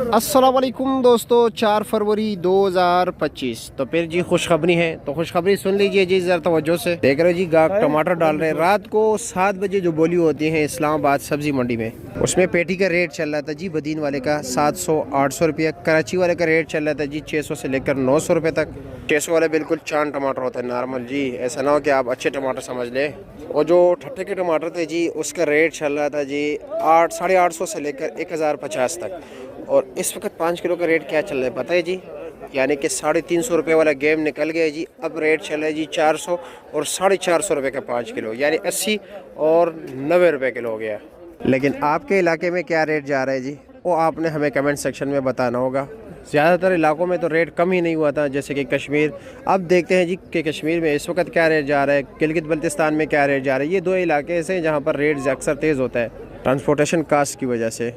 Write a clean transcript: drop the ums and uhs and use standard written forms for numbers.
अस्सलाम वालेकुम दोस्तों, 4 फरवरी 2025। तो फिर जी खुशखबरी है, तो खुशखबरी सुन लीजिए जी, ज़रा तवज्जो से देख रहे हो जी। गाहक टमाटर डाल रहे हैं। रात को 7 बजे जो बोली होती है इस्लामाबाद सब्जी मंडी में, उसमें पेटी का रेट चल रहा था जी बदीन वाले का 700-800 रुपये। कराची वाले का रेट चल रहा था जी 600 से लेकर 900 रुपये तक। 600 वाले बिल्कुल चांद टमाटर होता है, नॉर्मल जी, ऐसा ना हो कि आप अच्छे टमाटर समझ लें। और जो ठट्टे के टमाटर थे जी, उसका रेट चल रहा था जी 800-850 से लेकर 1050 तक। और इस वक्त 5 किलो का रेट क्या चल रहा है पता है जी? यानी कि 350 रुपये वाला गेम निकल गया जी। अब रेट चल रहा है जी 400 और 450 रुपये का 5 किलो, यानी 80 और 90 रुपये किलो हो गया। लेकिन आपके इलाके में क्या रेट जा रहा है जी, वो आपने हमें कमेंट सेक्शन में बताना होगा। ज़्यादातर इलाकों में तो रेट कम ही नहीं हुआ था, जैसे कि कश्मीर। अब देखते हैं जी कि कश्मीर में इस वक्त क्या रेट जा रहा है, गिलगित बल्तिस्तान में क्या रेट जा रहा है। ये दो इलाके ऐसे हैं जहाँ पर रेट अक्सर तेज़ होता है ट्रांसपोर्टेशन कास्ट की वजह से।